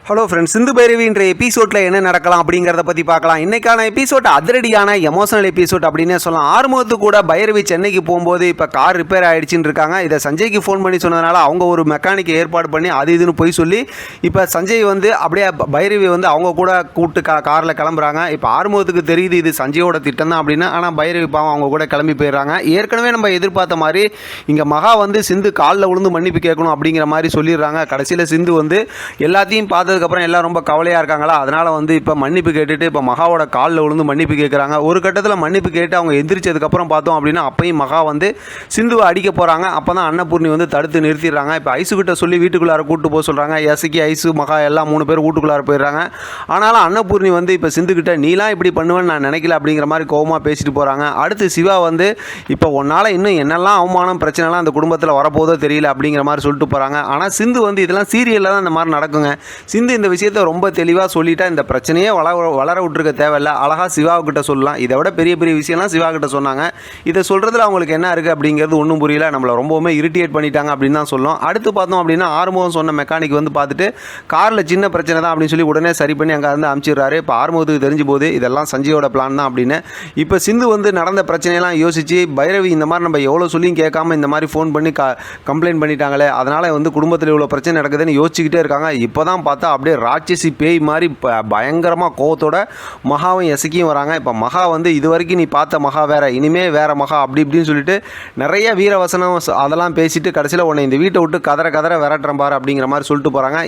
Hello friends, சிந்து பைரவின்ற எபிசோடில் என்ன நடக்கலாம் அப்படிங்கிறத பற்றி பார்க்கலாம். இன்றைக்கான எபிசோட் அதிரடியான எமோஷனல் எபிசோட் அப்படின்னே சொல்லலாம். ஆறுமுகத்து கூட பைரவி சென்னைக்கு போகும்போது இப்போ கார் ரிப்பேர் ஆகிடுச்சின்னு இருக்காங்க. இதை சஞ்சய்க்கு ஃபோன் பண்ணி சொன்னதுனால அவங்க ஒரு மெக்கானிக் ஏற்பாடு பண்ணி அது இதுன்னு போய் சொல்லி இப்போ சஞ்சய் வந்து அப்படியே பைரவி வந்து அவங்க கூட கூப்பிட்டு காரில் கிளம்புறாங்க. இப்போ ஆறுமுகத்துக்கு தெரியுது இது சஞ்சயோட திட்டம் தான் அப்படின்னு. ஆனால் பைரவி பாவம் அவங்க கூட கிளம்பி போயிடுறாங்க. ஏற்கனவே நம்ம எதிர்பார்த்த மாதிரி இங்கே மகா வந்து சிந்து காலில் விழுந்து மன்னிப்பு கேட்கணும் அப்படிங்கிற மாதிரி சொல்லிடுறாங்க. கடைசியில் சிந்து வந்து எல்லாத்தையும் பார்த்ததுக்கப்புறம் எல்லாம் ரொம்ப கவலையாக இருக்காங்களா, அதனால் வந்து இப்போ மன்னிப்பு கேட்டுட்டு இப்போ மகாவோட காலில் விழுந்து மன்னிப்பு கேட்குறாங்க. ஒரு கட்டத்தில் மன்னிப்பு கேட்டு அவங்க எந்திரிச்சதுக்கப்புறம் பார்த்தோம் அப்படின்னா அப்பையும் மகா வந்து சிந்துவை அடிக்க போகிறாங்க. அப்போ தான் அன்னபூர்ணி வந்து தடுத்து நிறுத்திடுறாங்க. இப்போ ஐசுக்கிட்ட சொல்லி வீட்டுக்குள்ளார கூப்பிட்டு போக சொல்கிறாங்க. எசக்கி ஐசு மகா எல்லாம் 3 பேர் வீட்டுக்குள்ளார போயிடுறாங்க. ஆனாலும் அன்னபூர்ணி வந்து இப்போ சிந்துக்கிட்ட நீலாம் இப்படி பண்ணுவேன்னு நான் நினைக்கல அப்படிங்கிற மாதிரி கோவமாக பேசிட்டு போகிறாங்க. அடுத்து சிவா வந்து இப்போ உன்னால் இன்னும் என்னெல்லாம் அவமானம் பிரச்சனைலாம் அந்த குடும்பத்தில் வரப்போதோ தெரியல அப்படிங்கிற மாதிரி சொல்லிட்டு போகிறாங்க. ஆனால் சிந்து வந்து இதெல்லாம் சீரியலில் தான் இந்த மாதிரி நடக்குங்க. சிந்து இந்த விஷயத்தை ரொம்ப தெளிவாக சொல்லிட்டா இந்த பிரச்சனையே வளர விட்டுருக்க தேவையில்லை, அழகாக சிவாக்கிட்ட சொல்லலாம். இதை விட பெரிய பெரிய விஷயம்லாம் சிவாக்கிட்ட சொன்னாங்க. இதை சொல்கிறதுல அவங்களுக்கு என்ன இருக்குது அப்படிங்கிறது ஒன்றும் புரியல. நம்மளை ரொம்பவுமே இரிட்டேட் பண்ணிட்டாங்க அப்படின்னு தான் சொல்லலாம். அடுத்து பார்த்தோம் அப்படின்னா ஆறுமுகம் சொன்ன மெக்கானிக் வந்து பார்த்துட்டு காரில் சின்ன பிரச்சனை தான் அப்படின்னு சொல்லி உடனே சரி பண்ணி அங்கே வந்து அனுப்பிச்சிடுறாரு. இப்போ ஆறுமுகத்துக்கு தெரிஞ்சு போது இதெல்லாம் சஞ்சயோட பிளான் தான் அப்படின்னு. இப்போ சிந்து வந்து நடந்த பிரச்சனையெல்லாம் யோசித்து பைரவி இந்த மாதிரி நம்ம எவ்வளோ சொல்லியும் கேட்காம இந்த மாதிரி ஃபோன் பண்ணி கம்ப்ளைண்ட் பண்ணிட்டாங்களே, அதனால் வந்து குடும்பத்தில் இவ்வளோ பிரச்சனை நடக்குதுன்னு யோசிச்சுக்கிட்டே இருக்காங்க. இப்போ தான் பார்த்தா அப்படியே ராட்சசி பேய் மாதிரி பயங்கரமாக கோவத்தோட மகாவும் எசக்கியும் வராங்க. இப்போ மகா வந்து இது வரைக்கும் நீ பார்த்த மகா வேற, இனிமே வேற மகா அப்படி இப்படின்னு சொல்லிட்டு நிறைய வீரவசனம் அதெல்லாம் பேசிட்டு கடைசியில் உன்னை இந்த வீட்டை விட்டு கதற விரட்டுறேன் பாரு அப்படிங்கிற மாதிரி சொல்லிட்டு போகிறாங்க.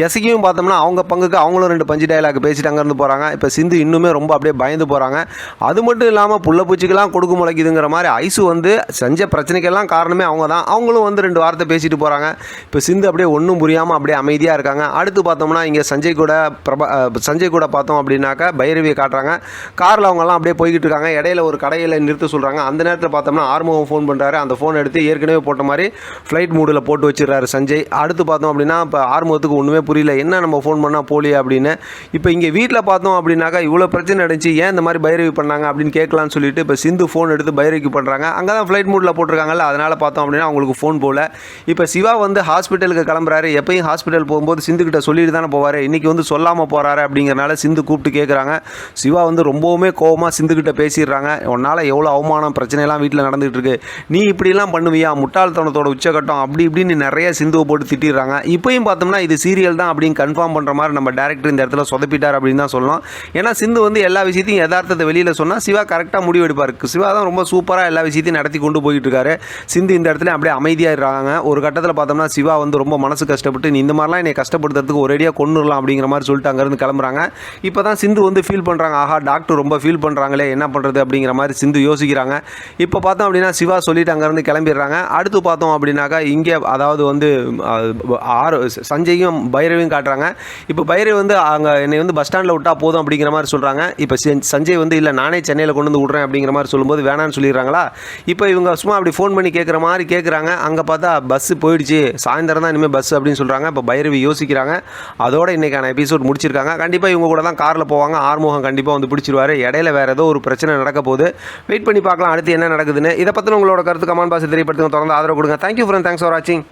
எசக்கியும் பார்த்தோம்னா அவங்க பங்குக்கு அவங்களும் 2 பஞ்சு டயலாக் பேசிட்டு அங்கேருந்து போகிறாங்க. இப்போ சிந்து இன்னுமே ரொம்ப அப்படியே பயந்து போகிறாங்க. அது மட்டும் இல்லாமல் புள்ள பூச்சிக்கெல்லாம் கொடுக்க முளைக்குதுங்கிற மாதிரி ஐசு வந்து செஞ்ச பிரச்சனைக்கெல்லாம் காரணமே அவங்க தான். அவங்களும் வந்து 2 வார்த்தை பேசிட்டு போகிறாங்க. இப்போ சிந்து அப்படியே ஒன்றும் புரியாமல் அப்படியே அமைதியாக இருக்காங்க. அடுத்து பார்த்தோம்னா இங்கே சஞ்சய் கூட பார்த்தோம் அப்படின்னாக்கா பைரவியை காட்டுறாங்க. காரில் அவங்கெல்லாம் அப்படியே போய்கிட்டு இருக்காங்க. இடையில ஒரு கடையில் நிறுத்த சொல்கிறாங்க. அந்த நேரத்தில் பார்த்தோம்னா ஆறுமுகம் ஃபோன் பண்ணுறாரு. அந்த ஃபோன் எடுத்து ஏற்கனவே போட்ட மாதிரி ஃப்ளைட் மூடில் போட்டு வச்சிடறாரு சஞ்சய். அடுத்து பார்த்தோம் அப்படின்னா இப்போ ஆறுமுகத்துக்கு ஒன்றுமே புரியல, என்ன நம்ம ஃபோன் பண்ணால் போலியே அப்படின்னு. இப்போ இங்கே வீட்டில் பார்த்தோம் அப்படின்னாக்கா இவ்வளோ பிரச்சனை நடந்துச்சு, ஏன் இந்த மாதிரி பைரவி பண்ணாங்க அப்படின்னு கேட்கலான்னு சொல்லிட்டு இப்போ சிந்து ஃபோன் எடுத்து பைரவிக்கு பண்ணுறாங்க. அங்கே தான் ஃப்ளைட் மூடில் போட்டிருக்காங்கல்ல, அதனால் பார்த்தோம் அப்படின்னா அவங்களுக்கு ஃபோன் போகல. இப்போ சிவா வந்து ஹாஸ்பிட்டலுக்கு கிளம்புறாரு. எப்பயும் ஹாஸ்பிட்டல் போகும்போது சிந்துக்கிட்ட சொல்லிட்டு தானே போவார், இன்றைக்கி வந்து சொல்லாமல் போகிறாரு அப்படிங்கிறனால சிந்து கூப்பிட்டு கேட்குறாங்க. சிவா வந்து ரொம்பவுமே கோவமாக சிந்துக்கிட்ட பேசிடுறாங்க. உன்னால் எவ்வளோ அவமானம் பிரச்சனைலாம் வீட்டில் நடந்துகிட்டு இருக்கு, நீ இப்படிலாம் பண்ணுவியா, முட்டாள்தனத்தோட உச்சகட்டம் அப்படி இப்படின்னு நிறைய சிந்துவை போட்டு திட்டிடுறாங்க. இப்போயும் பார்த்தோம்னா இது சீரியல் தான் அப்படின்னு கன்ஃபார்ம் பண்ணுற மாதிரி நம்ம டேரக்டர் இந்த இடத்துல சொதப்பிட்டார் அப்படின்னு தான் சொல்லலாம். ஏன்னா சிந்து வந்து எல்லா விஷயத்தையும் யதார்த்தத்தை வெளியில் சொன்னால் சிவா கரெக்டாக முடிவு எடுப்பார். சிவா தான் ரொம்ப சூப்பராக எல்லா விஷயத்தையும் நடத்தி கொண்டு போயிட்டு இருக்காரு. சிந்து இந்த இடத்துல அப்படியே அமைதியாக இருக்காங்க. ஒரு கட்டத்தில் பார்த்தோம்னா சிவா வந்து ரொம்ப மனசு கஷ்டப்பட்டு நீ இந்த மாதிரிலாம் என்னை கஷ்டப்படுத்துறதுக்கு ஒரேடியாக கொண்டுடலாம் அப்படிங்கிற மாதிரி சொல்லிட்டு அங்கேருந்து கிளம்புறாங்க. இப்போ தான் சிந்து வந்து ஃபீல் பண்ணுறாங்க, ஆஹா டாக்டர் ரொம்ப ஃபீல் பண்ணுறாங்களே, என்ன பண்ணுறது அப்படிங்கிற மாதிரி சிந்து யோசிக்கிறாங்க. இப்போ பார்த்தோம் அப்படின்னா சிவா சொல்லிட்டு அங்கேருந்து கிளம்பிடுறாங்க. அடுத்து பார்த்தோம் அப்படின்னாக்கா இங்கே அதாவது வந்து சஞ்சயும் பைரவியும் காட்டுறாங்க. இப்போ பைரவி வந்து அங்கே என்னை வந்து பஸ் ஸ்டாண்டில் விட்டா போதும் அப்படிங்கிற மாதிரி சொல்கிறாங்க. இப்போ சஞ்சய் வந்து இல்லை நானே சென்னையில் கொண்டு வந்து விட்றேன் அப்படிங்கிற மாதிரி சொல்லும்போது வேணான்னு சொல்லிடுறாங்களா. இப்போ இவங்க சும்மா அப்படி ஃபோன் பண்ணி கேட்குற மாதிரி கேட்குறாங்க. அங்கே பார்த்தா பஸ்ஸு போயிடுச்சு, சாயந்தரம் தான் இனிமேல் பஸ் அப்படின்னு சொல்கிறாங்க. இப்போ பைரவி யோசிக்கிறாங்க. அதோட இன்றைக்கான எபிசோட் முடிச்சிருக்காங்க. கண்டிப்பாக இவங்க கூட தான் காரில் போவாங்க. ஆறுமுகம் கண்டிப்பாக வந்து பிடிச்சிருவாரு. இடையில வேறு ஏதோ ஒரு பிரச்சனை நடக்க போகுது. வெயிட் பண்ணி பார்க்கலாம் அடுத்து என்ன நடக்குதுன்னு. இதை பற்றி உங்களோட கருத்து கமெண்ட் பாக்ஸில் தெரியப்படுத்துங்க. தொடர்ந்து ஆதரவு கொடுங்க. தேங்க்யூ ஃப்ரெண்ட், தேங்க்ஸ் ஃபார் வாட்சிங்.